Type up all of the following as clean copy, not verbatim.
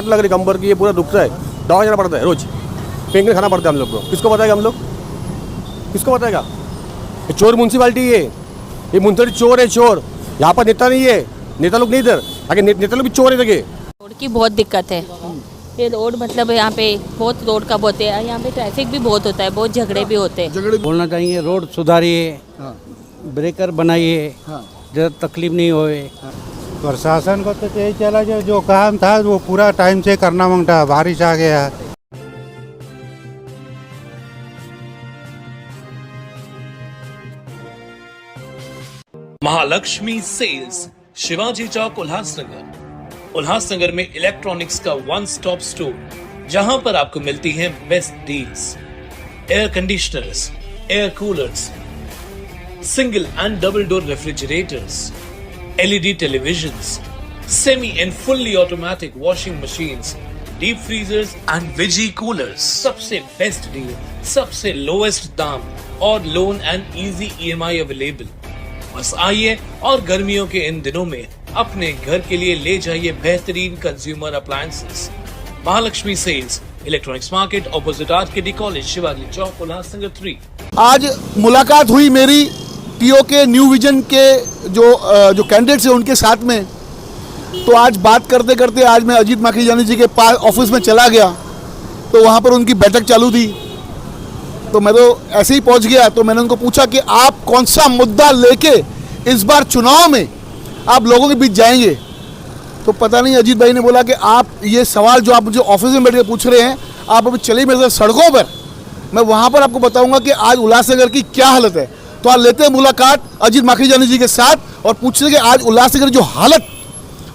गांठ लग रही कंबर की, ये पूरा दुखता है, दवा जाना पड़ता है रोज, पेन खाना पड़ता है हम लोग को। किसको बताएगा हम लोग, किसको बताएगा? ये चोर म्यूनसिपालिटी है, ये म्यूनसिपालिटी चोर है, चोर। यहाँ पर नेता नहीं है, नेता लोग नहीं इधर आगे, नेता लोग भी चोर है जगह। रोड की बहुत दिक्कत है, ये रोड मतलब यहाँ पे बहुत रोड का बहुत है, यहाँ पे ट्रैफिक भी बहुत होता है, बहुत झगड़े भी होते हैं। बोलना चाहिए रोड सुधारिए, ब्रेकर बनाइए, ज़्यादा तकलीफ नहीं होए। प्रशासन को तो यही चला जो काम था वो पूरा टाइम से करना मांगता, बारिश आ गया। महालक्ष्मी सेल्स, शिवाजी चौक, उल्लासनगर। उल्लासनगर में इलेक्ट्रॉनिक्स का वन स्टॉप स्टोर, जहां पर आपको मिलती हैं best deals. Air conditioners, air coolers, single and double door refrigerators, LED televisions, semi and fully automatic washing machines, deep freezers and veggie coolers. सबसे बेस्ट डील, सबसे lowest दाम और loan and easy EMI available. बस आइए और गर्मियों के इन दिनों में अपने घर के लिए ले जाइए बेहतरीन consumer appliances. Mahalakshmi sales, electronics market, opposite RKD college, Shivaji Chowk, Ulhasnagar 3। आज मुलाकात हुई मेरी टीओ के न्यू विजन के जो कैंडिडेट्स हैं उनके साथ में। तो आज बात करते करते आज मैं अजीत माखीजानी जी के पास ऑफिस में चला गया, तो वहाँ पर उनकी बैठक चालू थी। तो मैं तो ऐसे ही पहुँच गया, तो मैंने उनको पूछा कि आप कौन सा मुद्दा लेके इस बार चुनाव में आप लोगों के बीच जाएंगे। तो पता नहीं अजीत भाई ने बोला कि आप ये सवाल जो आप मुझे ऑफिस में बैठ के पूछ रहे हैं, आप अभी चलिए मेरे साथ सड़कों पर, मैं वहाँ पर आपको बताऊंगा कि आज उल्लासनगर की क्या हालत है। तो आज लेते हैं मुलाकात अजीत माखीजानी जी के साथ और पूछते हैं कि आज उल्लासनगर जो हालत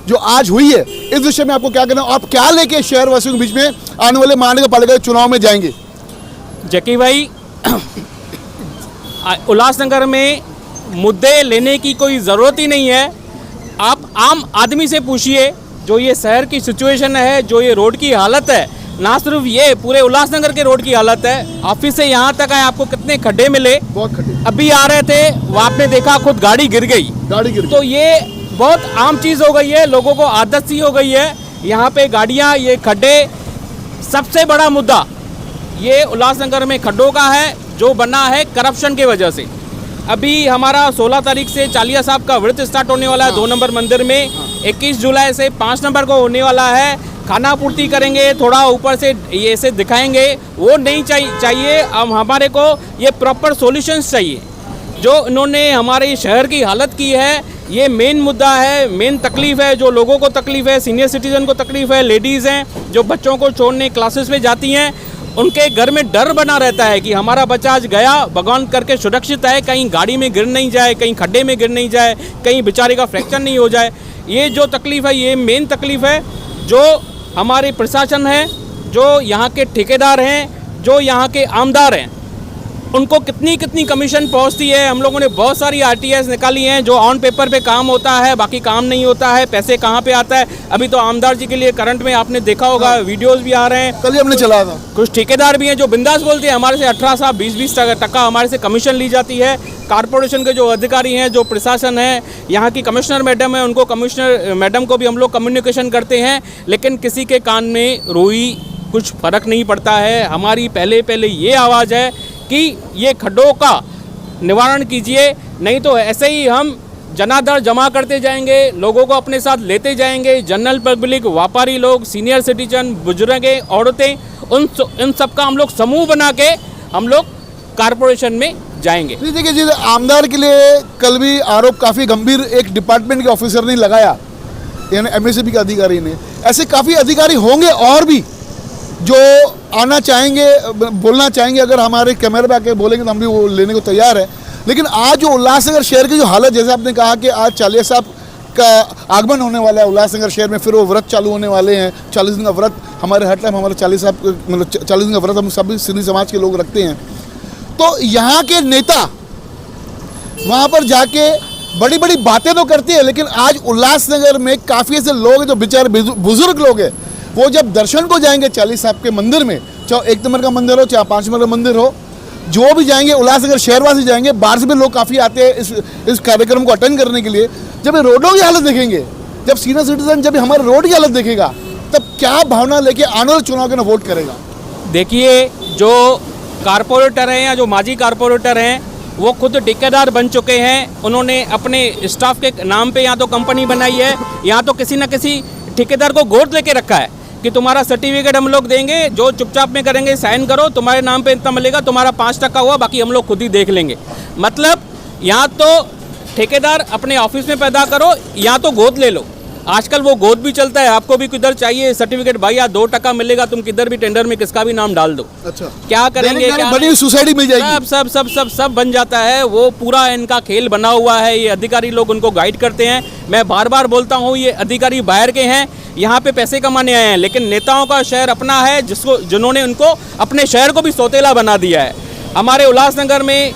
जो आज हुई है इस विषय में आपको क्या कहना है, आप क्या लेके शहर वासियों के बीच में आने वाले महानगर पालिका के चुनाव में जाएंगे। जकी भाई, उल्लासनगर में मुद्दे लेने की कोई ज़रूरत ही नहीं है। आप आम आदमी से पूछिए, जो ये शहर की सिचुएशन है, जो ये रोड की हालत है, ना सिर्फ ये पूरे उल्लासनगर के रोड की हालत है, ऑफिस से यहाँ तक आए आपको कितने खड्डे मिले। बहुत खड्डे, अभी आ रहे थे वो आपने देखा खुद गाड़ी गिर गई। तो ये बहुत आम चीज़ हो गई है, लोगों को आदत सी हो गई है यहाँ पे गाड़ियाँ, ये खड्डे। सबसे बड़ा मुद्दा ये उल्लासनगर में खड्डों का है, जो बना है करप्शन की वजह से। अभी हमारा 16 तारीख से चालिया साहब का व्रत स्टार्ट होने वाला है 2 नंबर मंदिर में। 21 जुलाई से 5 नंबर को होने वाला है। खाना पूर्ति करेंगे, थोड़ा ऊपर से ये से दिखाएंगे, वो नहीं चाहिए। अब हमारे को ये प्रॉपर सॉल्यूशंस चाहिए। जो इन्होंने हमारे शहर की हालत की है, ये मेन मुद्दा है, मेन तकलीफ है, जो लोगों को तकलीफ है, सीनियर सिटीजन को तकलीफ है, लेडीज़ हैं जो बच्चों को छोड़ने क्लासेस में जाती हैं, उनके घर में डर बना रहता है कि हमारा बच्चा आज गया, भगवान करके सुरक्षित है, कहीं गाड़ी में गिर नहीं जाए, कहीं खड्डे में गिर नहीं जाए, कहीं बेचारे का फ्रैक्चर नहीं हो जाए। ये जो तकलीफ़ है, ये मेन तकलीफ़ है। जो हमारे प्रशासन है, जो यहाँ के ठेकेदार हैं, जो यहाँ के आमदार हैं, उनको कितनी कितनी कमीशन पहुँचती है। हम लोगों ने बहुत सारी आरटीएस निकाली हैं, जो ऑन पेपर पे काम होता है, बाकी काम नहीं होता है। पैसे कहाँ पे आता है? अभी तो आमदार जी के लिए करंट में आपने देखा होगा, वीडियोस भी आ रहे हैं, कल ही हमने चला था। कुछ ठेकेदार भी हैं जो बिंदास बोलते हैं हमारे से 18 से 20-20 टका हमारे से कमीशन ली जाती है। कारपोरेशन के जो अधिकारी हैं, जो प्रशासन है, यहाँ की कमिश्नर मैडम है, उनको कमिश्नर मैडम को भी हम लोग कम्युनिकेशन करते हैं, लेकिन किसी के कान में रोई कुछ फ़र्क नहीं पड़ता है। हमारी पहले ये आवाज़ है कि ये खड्डों का निवारण कीजिए, नहीं तो ऐसे ही हम जनादर जमा करते जाएंगे, लोगों को अपने साथ लेते जाएंगे। जनरल पब्लिक, व्यापारी लोग, सीनियर सिटीजन, बुजुर्गें, औरतें, उन सबका हम लोग समूह बना के हम लोग कारपोरेशन में जाएंगे। देखिए जी, आमदार के लिए कल भी आरोप काफ़ी गंभीर एक डिपार्टमेंट के ऑफिसर ने लगाया, यानी एमएसपी के अधिकारी ने। ऐसे काफ़ी अधिकारी होंगे और भी जो आना चाहेंगे, बोलना चाहेंगे। अगर हमारे कैमरे पे आके बोलेंगे तो हम भी वो लेने को तैयार है। लेकिन आज जो उल्लासनगर शहर की जो हालत, जैसे आपने कहा कि आज चालिया साहब का आगमन होने वाला है उल्लासनगर शहर में, फिर वो व्रत चालू होने वाले हैं। 40 दिन का व्रत हमारे हर टाइम हमारे 40 दिन का व्रत हम सभी सिंधी समाज के लोग रखते हैं। तो यहाँ के नेता वहाँ पर जाके बड़ी बड़ी बातें तो करती है, लेकिन आज उल्लासनगर में काफ़ी ऐसे लोग हैं जो बेचारे बुजुर्ग लोग हैं, वो जब दर्शन को जाएंगे चालीसा साहब के मंदिर में, चाहे 1 नंबर का मंदिर हो चाहे 5 नंबर का मंदिर हो, जो भी जाएंगे, उल्लासनगर शहरवासी जाएंगे, बाहर से भी लोग काफ़ी आते हैं इस कार्यक्रम को अटेंड करने के लिए। जब ये रोडों की हालत देखेंगे, जब सीनियर सिटीजन जब हमारे रोड की हालत देखेगा, तब क्या भावना लेके आने वाले चुनाव के ना वोट करेगा? देखिए, जो कारपोरेटर हैं या जो माजी कारपोरेटर हैं वो खुद ठेकेदार बन चुके हैं। उन्होंने अपने स्टाफ के नाम पे या तो कंपनी बनाई है या तो किसी न किसी ठेकेदार को गोद लेके रखा है कि तुम्हारा सर्टिफिकेट हम लोग देंगे, जो चुपचाप में करेंगे, साइन करो, तुम्हारे नाम पे इतना मिलेगा, तुम्हारा 5% हुआ, बाकी हम लोग खुद ही देख लेंगे। मतलब या तो ठेकेदार अपने ऑफिस में पैदा करो या तो गोद ले लो। आजकल वो गोद भी चलता है, आपको भी किधर चाहिए सर्टिफिकेट, भाई या 2% मिलेगा, तुम किधर भी टेंडर में किसका भी नाम डाल दो। अच्छा, क्या करेंगे, क्या बनी हुई सोसाइटी मिल जाएगी, सब सब सब सब सब बन जाता है। वो पूरा इनका खेल बना हुआ है, ये अधिकारी लोग उनको गाइड करते हैं। मैं बार बार बोलता हूँ, ये अधिकारी बाहर के हैं, यहाँ पे पैसे कमाने आए हैं, लेकिन नेताओं का शहर अपना है जिन्होंने उनको अपने शहर को भी सौतेला बना दिया है। हमारे उल्लासनगर में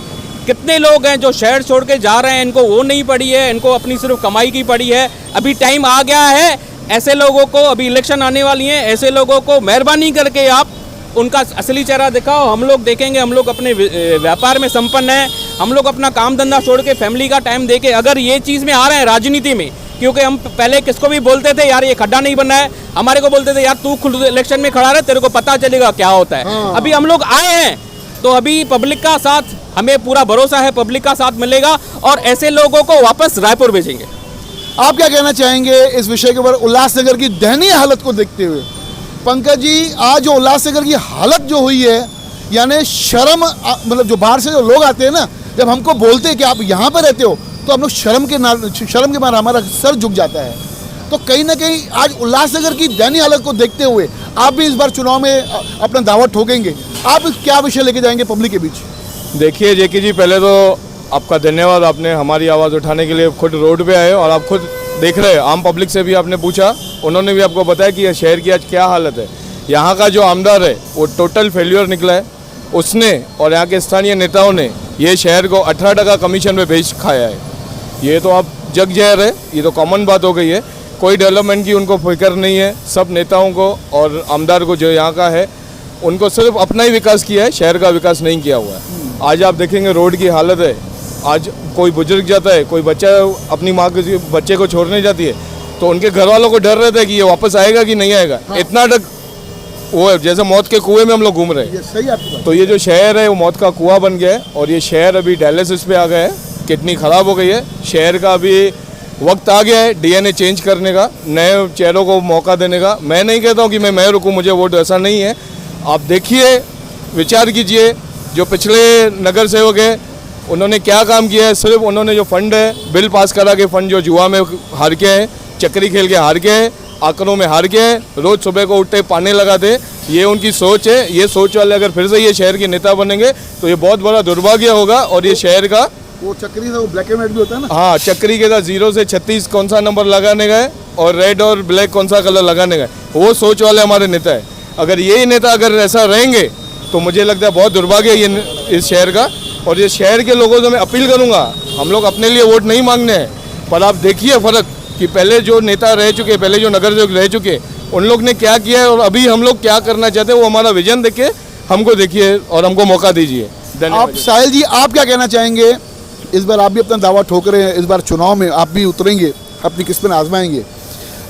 कितने लोग हैं जो शहर छोड़ के जा रहे हैं, इनको वो नहीं पड़ी है, इनको अपनी सिर्फ कमाई की पड़ी है। अभी टाइम आ गया है ऐसे लोगों को, अभी इलेक्शन आने वाली हैं, ऐसे लोगों को मेहरबानी करके आप उनका असली चेहरा दिखाओ। हम लोग देखेंगे, हम लोग अपने व्यापार में संपन्न हैं, हम लोग अपना काम धंधा छोड़ के फैमिली का टाइम देके अगर ये चीज़ में आ रहे हैं राजनीति में, क्योंकि हम पहले किसको भी बोलते थे यार ये खड्डा नहीं बनना है, हमारे को बोलते थे यार तू खुद इलेक्शन में खड़ा रहे, तेरे को पता चलेगा क्या होता है। अभी हम लोग आए हैं तो अभी पब्लिक का साथ, हमें पूरा भरोसा है पब्लिक का साथ मिलेगा और ऐसे लोगों को वापस रायपुर भेजेंगे। आप क्या कहना चाहेंगे इस विषय के ऊपर, उल्लासनगर की दयनीय हालत को देखते हुए? पंकज जी, आज जो उल्लासनगर की हालत जो हुई है, यानी शर्म, मतलब जो बाहर से जो लोग आते हैं ना, जब हमको बोलते हैं कि आप यहाँ पर रहते हो, तो हम लोग शर्म के मारे हमारा सर झुक जाता है। तो कहीं ना कहीं आज उल्लासनगर की दयनीय हालत को देखते हुए आप भी इस बार चुनाव में अपना दावा ठोकेंगे, आप क्या विषय लेके जाएंगे पब्लिक के बीच? देखिए जेकी जी, पहले तो आपका धन्यवाद, आपने हमारी आवाज़ उठाने के लिए खुद रोड पे आए और आप खुद देख रहे हैं। आम पब्लिक से भी आपने पूछा, उन्होंने भी आपको बताया कि यह शहर की आज क्या हालत है। यहाँ का जो आमदार है वो टोटल फेल्यूर निकला है। उसने और यहाँ के स्थानीय नेताओं ने ये शहर को 18% कमीशन पे बेच खाया है। ये तो आप जग जहर है, ये तो कॉमन बात हो गई है। कोई डेवलपमेंट की उनको फिक्र नहीं है। सब नेताओं को और आमदार को जो यहाँ का है उनको सिर्फ अपना ही विकास किया है, शहर का विकास नहीं किया हुआ है। आज आप देखेंगे रोड की हालत है। आज कोई बुजुर्ग जाता है, कोई बच्चा अपनी माँ के बच्चे को छोड़ने जाती है, तो उनके घर वालों को डर रहता है कि ये वापस आएगा कि नहीं आएगा। इतना डर वो है, जैसे मौत के कुएं में हम लोग घूम रहे हैं। सही आपकी बात। तो ये जो शहर है वो मौत का कुआं बन गया है और ये शहर अभी डायलिसिस पे आ गया है। किडनी खराब हो गई है। शहर का अभी वक्त आ गया है डीएनए चेंज करने का, नए चेहरों को मौका देने का। मैं नहीं कहता हूँ कि मैं रुकूँ, मुझे वोट, ऐसा नहीं है। आप देखिए, विचार कीजिए, जो पिछले नगर सेवक है उन्होंने क्या काम किया है। सिर्फ उन्होंने जो फंड है, बिल पास करा के फंड जो जुआ में हार के हैं, चक्री खेल के हार के हैं, आंकड़ों में हार के हैं, रोज सुबह को उठते पाने लगाते, ये उनकी सोच है। ये सोच वाले अगर फिर से ये शहर के नेता बनेंगे तो ये बहुत बड़ा दुर्भाग्य होगा। और ये शहर का वो चक्री से वो ब्लैक एंड व्हाइट भी होता है ना, हाँ, चक्री के साथ 0 से 36 कौन सा नंबर लगाने गए और रेड और ब्लैक कौन सा कलर लगाने गए, वो सोच वाले हमारे नेता है। अगर यही नेता अगर ऐसा रहेंगे तो मुझे लगता है बहुत दुर्भाग्य है ये इस शहर का। और ये शहर के लोगों से मैं अपील करूंगा, हम लोग अपने लिए वोट नहीं मांगने हैं, पर आप देखिए फ़र्क कि पहले जो नेता रह चुके, पहले जो नगर सेवक रह चुके, उन लोग ने क्या किया है और अभी हम लोग क्या करना चाहते हैं, वो हमारा विजन देखिए, हमको देखिए और हमको मौका दीजिए। धन्यवाद। आप साहिल जी, आप क्या कहना चाहेंगे? इस बार आप भी अपना दावा ठोक रहे हैं, इस बार चुनाव में आप भी उतरेंगे, अपनी किस्मत आजमाएंगे।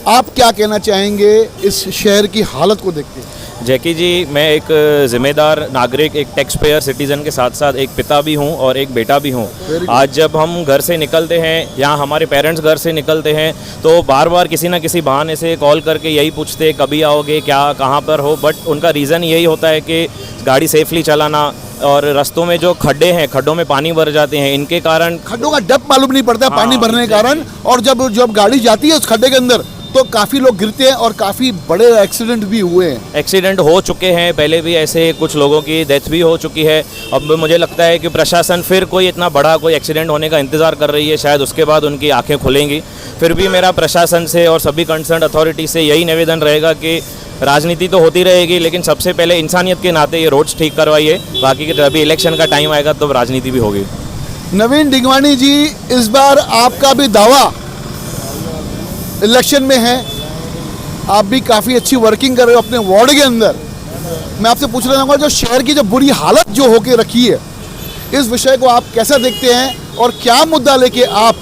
आप क्या कहना चाहेंगे इस शहर की हालत को देखते हैं? जैकी जी, मैं एक ज़िम्मेदार नागरिक, एक टैक्स पेयर सिटीज़न के साथ साथ एक पिता भी हूं और एक बेटा भी हूं। आज जब हम घर से निकलते हैं या हमारे पेरेंट्स घर से निकलते हैं तो बार बार किसी ना किसी बहाने से कॉल करके यही पूछते कभी आओगे, क्या, कहां पर हो। बट उनका रीज़न यही होता है कि गाड़ी सेफली चलाना, और रास्तों में जो खड्डे हैं, खड्डों में पानी भर जाते हैं, इनके कारण खड्डों का डप मालूम नहीं पड़ता है पानी भरने के कारण। और जब गाड़ी जाती है उस खड्डे के अंदर तो काफ़ी लोग गिरते हैं और काफ़ी बड़े एक्सीडेंट भी हुए हैं। एक्सीडेंट हो चुके हैं, पहले भी ऐसे कुछ लोगों की डेथ भी हो चुकी है। अब मुझे लगता है कि प्रशासन फिर कोई इतना बड़ा कोई एक्सीडेंट होने का इंतज़ार कर रही है, शायद उसके बाद उनकी आंखें खुलेंगी। फिर भी मेरा प्रशासन से और सभी कंसर्न अथॉरिटी से यही निवेदन रहेगा कि राजनीति तो होती रहेगी, लेकिन सबसे पहले इंसानियत के नाते ये रोड्स ठीक करवाइए। बाकी अभी इलेक्शन का टाइम आएगा तो राजनीति भी होगी। नवीन डिगवानी जी, इस बार आपका भी दावा इलेक्शन में है, आप भी काफ़ी अच्छी वर्किंग कर रहे हो अपने वार्ड के अंदर। मैं आपसे पूछना चाहूँगा, जो शहर की जो बुरी हालत जो होके रखी है, इस विषय को आप कैसा देखते हैं और क्या मुद्दा लेके आप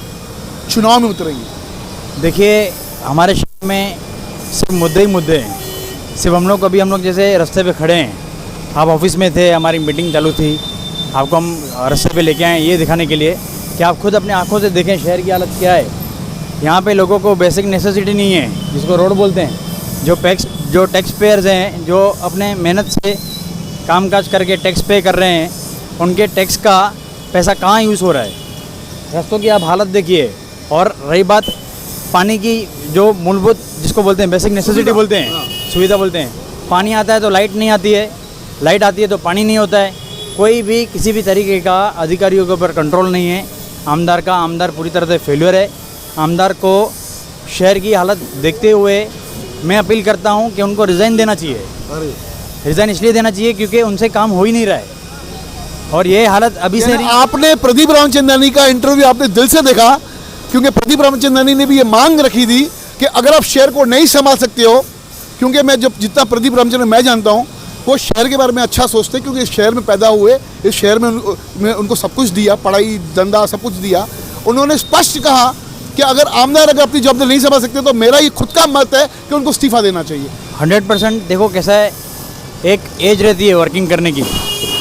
चुनाव में उतरेंगे? देखिए, हमारे शहर में सिर्फ मुद्दे ही मुद्दे हैं। सिर्फ हम लोग जैसे रास्ते पे खड़े हैं, आप ऑफिस में थे, हमारी मीटिंग चालू थी, आपको हम रास्ते पे लेके आए ये दिखाने के लिए कि आप खुद अपने आंखों से देखें शहर की हालत क्या है। यहाँ पे लोगों को बेसिक नेसेसिटी नहीं है, जिसको रोड बोलते हैं। जो टैक्स पेयर्स हैं, जो अपने मेहनत से कामकाज करके टैक्स पे कर रहे हैं, उनके टैक्स का पैसा कहाँ यूज़ हो रहा है। रास्तों की आप हालत देखिए। और रही बात पानी की, जो मूलभूत जिसको बोलते हैं बेसिक नेसेसिटी बोलते हैं, सुविधा बोलते हैं, पानी आता है तो लाइट नहीं आती है, लाइट आती है तो पानी नहीं होता है। कोई भी किसी भी तरीके का अधिकारियों के ऊपर कंट्रोल नहीं है। आमदार पूरी तरह से फेल्यूर है। आमदार को शहर की हालत देखते हुए मैं अपील करता हूं कि उनको रिज़ाइन देना चाहिए। रिज़ाइन इसलिए देना चाहिए क्योंकि उनसे काम हो ही नहीं रहा है और ये हालत अभी से आपने प्रदीप रामचंद्रानी का इंटरव्यू आपने दिल से देखा, क्योंकि प्रदीप रामचंद्रानी ने भी ये मांग रखी थी कि अगर आप शहर को नहीं संभाल सकते हो, क्योंकि मैं जितना प्रदीप रामचंद्रन मैं जानता हूँ, वो शहर के बारे में अच्छा सोचते, क्योंकि इस शहर में पैदा हुए, इस शहर में उनको सब कुछ दिया, पढ़ाई धंधा सब कुछ दिया। उन्होंने स्पष्ट कहा कि अगर आमदार अगर अपनी जवाबदारी नहीं संभाल सकते तो मेरा ये खुद का मत है कि उनको इस्तीफा देना चाहिए। 100%। देखो कैसा है, एक एज रहती है वर्किंग करने की,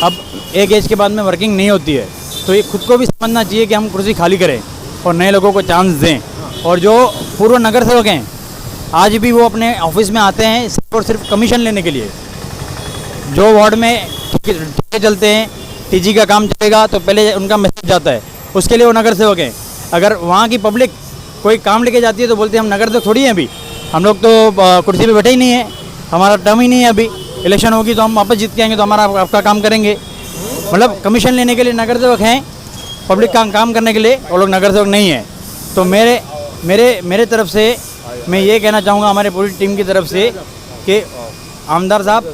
अब एक एज के बाद में वर्किंग नहीं होती है, तो ये खुद को भी समझना चाहिए कि हम कुर्सी खाली करें और नए लोगों को चांस दें। और जो पूर्व नगर सेवक हैं, आज भी वो अपने ऑफिस में आते हैं सिर्फ और सिर्फ कमीशन लेने के लिए। जो वार्ड में ठेके चलते हैं, टीजी का काम चलेगा तो पहले उनका मैसेज जाता है, उसके लिए वो नगर सेवक हैं। अगर वहाँ की पब्लिक कोई काम लेके जाती है तो बोलते हैं हम नगर सेवक थोड़ी हैं, अभी हम लोग तो कुर्सी पे बैठे ही नहीं है, हमारा टर्म ही नहीं है, अभी इलेक्शन होगी तो हम वापस जीत के आएंगे तो हमारा आपका काम करेंगे। मतलब कमीशन लेने के लिए नगर सेवक हैं, पब्लिक का काम करने के लिए वो लोग नगर सेवक नहीं है। तो मेरे तरफ से मैं ये कहना चाहूँगा, हमारे पूरी टीम की तरफ से, कि आमदार साहब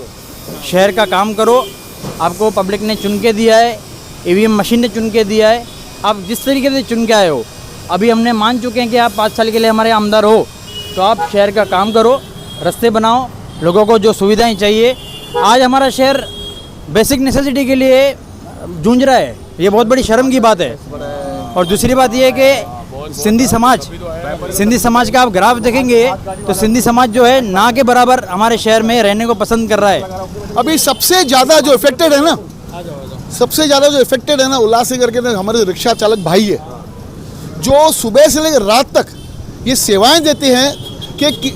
शहर का काम करो। आपको पब्लिक ने चुन के दिया है, ईवीएम मशीन ने चुन के दिया है, आप जिस तरीके से चुन के आए हो, अभी हमने मान चुके हैं कि आप 5 साल के लिए हमारे आमदार हो, तो आप शहर का काम करो, रास्ते बनाओ, लोगों को जो सुविधाएं चाहिए। आज हमारा शहर बेसिक नेसेसिटी के लिए जूझ रहा है, ये बहुत बड़ी शर्म की बात है। और दूसरी बात ये है कि सिंधी समाज का आप ग्राफ देखेंगे तो सिंधी समाज जो है ना के बराबर हमारे शहर में रहने को पसंद कर रहा है। अभी सबसे ज़्यादा जो इफेक्टेड है ना, उल्लासनगर के हमारे रिक्शा चालक भाई है, जो सुबह से लेकर रात तक ये सेवाएं देते हैं कि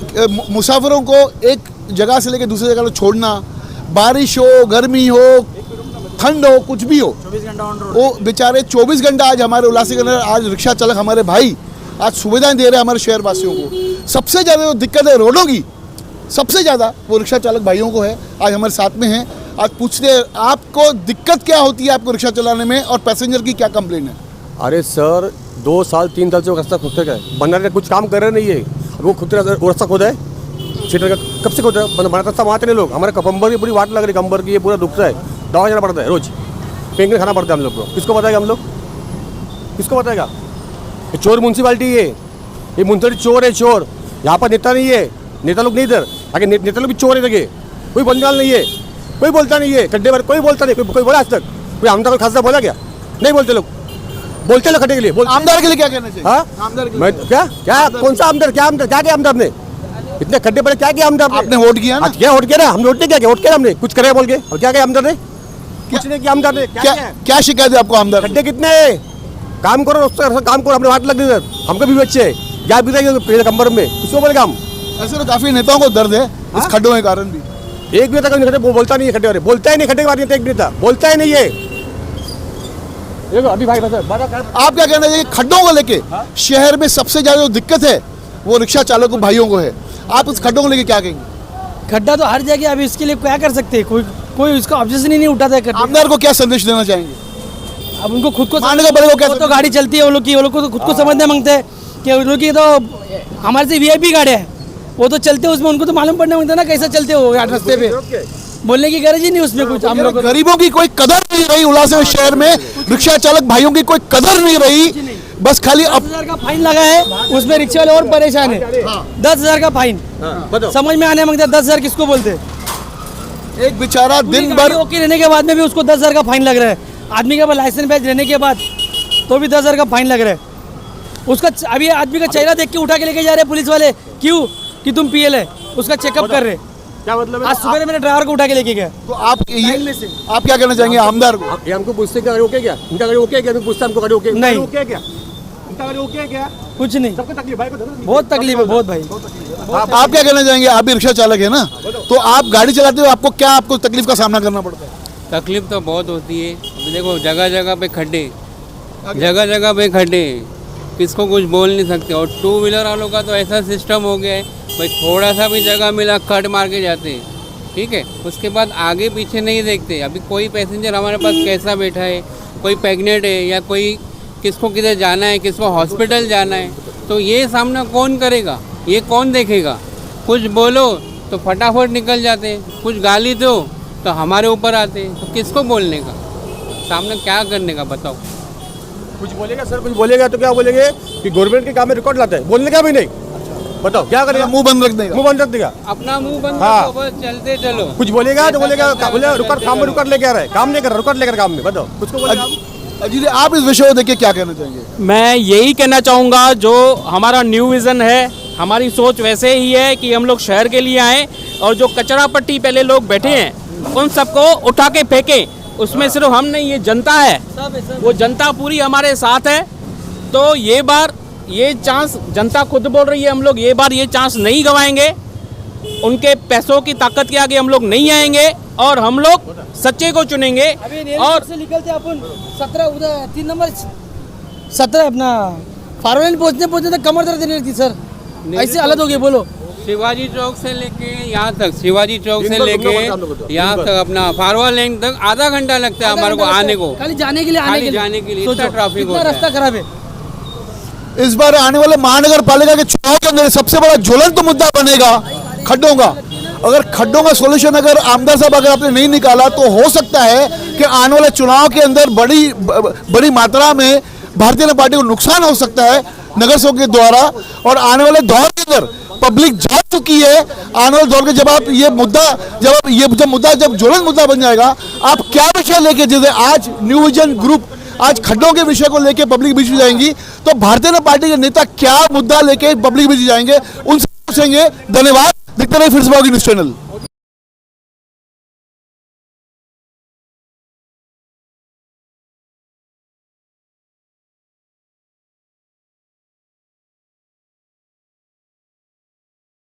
मुसाफिरों को एक जगह से लेकर दूसरी जगह छोड़ना, बारिश हो, गर्मी हो, ठंड हो, कुछ भी हो, 24 घंटा ऑन रोड, वो बेचारे 24 घंटा आज हमारे उल्लासनगर आज रिक्शा चालक हमारे भाई आज सुविधाएं दे रहे हैं हमारे शहर वासियों को। सबसे ज़्यादा जो दिक्कत है रोडों की, सबसे ज़्यादा वो रिक्शा चालक भाइयों को है। आज हमारे साथ में हैं, आज पूछते हैं आपको दिक्कत क्या होती है आपको रिक्शा चलाने में और पैसेंजर की क्या कंप्लेन है। अरे सर 2 साल 3 साल से वो रास्ता खुद का है, बना रहे, कुछ काम कर रहे नहीं है, वो खुद वो रास्ता खुद है, सीटर का कब से खुद है, बना रास्ता बनाते नहीं लोग। हमारे कंबर की पूरी वाट लग रही, कंबर की ये पूरा दुखता है, दवा जाना पड़ता है, रोज पेंगल खाना पड़ता है हम लोग को। किसको बताएगा हम लोग, किसको बताएगा? ये चोर म्यूनसिपालिटी है, ये म्यूनसिपालिटी चोर है, चोर। यहाँ पर नेता नहीं है, नेता लोग नहीं इधर आगे, नेता लोग भी चोर है, जगह कोई बंगाल नहीं है, कोई बोलता नहीं है खड्डे पर, कोई बोलता नहीं, कोई बोला आज तक? कोई आमदार खासदार बोला क्या? नहीं बोलते लोग, बोलते लोग खड्डे के लिए। आमदार के लिए क्या कहना चाहिए? हाँ आमदार के मैं क्या क्या कौन सा आमदार, क्या आमदार, क्या किया आमदार ने? इतने खड्डे पड़े, क्या किया आमदार ने? आपने वोट किया ना? क्या वोट किया ना, हमने वोट नहीं किया, वोट किया हमने, कुछ करे बोल के, और क्या किया आमदार ने? कुछ नहीं किया आमदार ने। क्या शिकायत है आपको आमदार? खड्डे कितने हैं? काम करो, काम करो, हमने वाट लग रही है, हमको भी बच्चे है, क्या भी रहेगी कंबर में, किसको बोलेगा हम? ऐसे तो काफी नेताओं को दर्द है इस खड्डों के कारण भी। एक भी नेता बोलता नहीं है खड्डे वाले, बोलता ही नहीं, खड्डे के बारे में एक नेता बोलता ही नहीं है। देखो अभी भाई आप क्या कहना चाहिए खड्डों को लेके? शहर में सबसे ज्यादा जो दिक्कत है वो रिक्शा चालकों भाइयों को है, आप इस खड्डों को लेके क्या कहेंगे? खड्डा तो हर जगह, अभी इसके लिए क्या कर सकते हैं, कोई उसका ऑब्जेक्शन ही नहीं उठाता है। आमदार को क्या संदेश देना चाहेंगे? अब उनको खुद को मानने का पड़ेगा, क्या तो गाड़ी चलती है वो लोग को तो खुद को समझने मांगते हैं कि उन लोग की तो हमारे से वीआईपी गाड़ी है, वो तो चलते हैं उसमें, उनको तो मालूम पड़ने मांगता है ना कैसे चलते हो रास्ते पे, बोलने की गरज ही नहीं उसमें कुछ। हम लोग गरीबों की कोई कदर नहीं रही उल्लासनगर शहर में, रिक्शा चालक भाइयों की कोई कदर नहीं रही, बस खाली 10,000 का फाइन लगा है, उसमें रिक्शा वाले और परेशान है। 10,000 का फाइन समझ में आने मांगता है, 10,000 किसको बोलते हैं? एक बेचारा दिन भर ओके रहने के बाद में भी उसको 10,000 का फाइन लग रहा है, आदमी के पास लाइसेंस बैच रहने के बाद तो भी 10,000 का फाइन लग रहा है। उसका अभी आदमी का चेहरा देख के उठा के लेके जा रहे हैं पुलिस वाले, क्यों? कि तुम पीएल है, उसका चेकअप कर रहे। क्या मतलब है? आज सुबह मेरे ड्राइवर को उठा के लेके गया। तो आप क्या कहना चाहेंगे आमदार को? ये हमको पूछते कि गाड़ी ओके क्या, इनका गाड़ी ओके क्या, पूछते हमको गाड़ी ओके नहीं। ओके क्या, इनका गाड़ी ओके क्या, कुछ नहीं, सबको तकलीफ भाई को बहुत तकलीफ है, बहुत भाई। आप क्या कहना चाहेंगे? आप भी रिक्शा चालक है ना, तो आप गाड़ी चलाते हो, आपको तकलीफ का सामना करना पड़ता है? तकलीफ तो बहुत होती है। अभी देखो जगह जगह पे खड्डे, जगह जगह पे खड्डे, किसको कुछ बोल नहीं सकते। और टू व्हीलर वालों का तो ऐसा सिस्टम हो गया है भाई, थोड़ा सा भी जगह मिला कट मार के जाते हैं, ठीक है। उसके बाद आगे पीछे नहीं देखते। अभी कोई पैसेंजर हमारे पास कैसा बैठा है, कोई प्रेग्नेंट है या कोई किसको किधर जाना है, किसको हॉस्पिटल जाना है, तो ये सामना कौन करेगा, ये कौन देखेगा। कुछ बोलो तो फटाफट निकल जाते, कुछ गाली दो तो हमारे ऊपर आते, तो किसको बोलने का, सामना क्या करने का, बताओ। कुछ बोलेगा सर, कुछ बोलेगा तो क्या बोलेंगे कि गवर्नमेंट के काम में रिकॉर्ड लाते हैं, बोलने का भी नहीं। बताओ क्या करेगा? मुंह बंद रख देगा, मुंह बंद रख देगा, अपना मुंह बंद हाँ। रखो, बस चलते चलो। कुछ बोलेगा तो बोलेगा रुकट काम में रुकट लेके आ रहा है, काम नहीं कर रहा, रुकट लेकर काम में। बताओ कुछ को बोलेगा। अजीत आप इस विषय को देख के क्या कहना चाहेंगे? मैं यही कहना चाहूँगा, जो हमारा न्यू विज़न है, हमारी सोच वैसे ही है कि हम लोग शहर के लिए आएँ और जो कचरा पट्टी पहले लोग बैठे हैं उन सबको उठा के फेंकें। उसमें सिर्फ हम नहीं, ये जनता है, वो जनता पूरी हमारे साथ है। तो ये बार ये चांस जनता खुद बोल रही है, हम लोग ये बार ये चांस नहीं गंवाएंगे। उनके पैसों की ताकत के आगे हम लोग नहीं आएंगे और हम लोग सच्चे को चुनेंगे। और से निकलते अपन 17 उधर 3 नंबर 17 अपना फारवेल पहुंचने तक कमर दर्द देने लगती सर, ऐसी हालत हो गई। बोलो शिवाजी चौक से लेके यहाँ तक, शिवाजी चौक से लेके यहाँ तक अपना फारवा लेन तक आधा घंटा लगता है हमारे को आने को, खाली जाने के लिए, खाली जाने के लिए इतना ट्रैफिक होता है। रास्ता खराब है। इस बार आने वाले महानगर पालिका के चुनाव के अंदर सबसे बड़ा ज्वलंत मुद्दा बनेगा खड्डों का। अगर खड्डों का सॉल्यूशन अगर आमदार साहब अगर आपने नहीं निकाला तो हो सकता है कि आने वाले चुनाव के अंदर बड़ी मात्रा में भारतीय जनता पार्टी को नुकसान हो सकता है नगर सेवक के द्वारा। और आने वाले दौर के अंदर पब्लिक जान चुकी है, आने वाले दौर के जब मुद्दा ज्वलंत मुद्दा बन जाएगा, आप क्या विषय लेके, जैसे आज न्यू विजन ग्रुप आज खड्डों के विषय को लेके पब्लिक बीच में जाएंगी, तो भारतीय जनता पार्टी के नेता क्या मुद्दा लेके पब्लिक बीच जाएंगे, उनसे पूछेंगे। धन्यवाद। दिखते रहे फिर से न्यूज़ चैनल।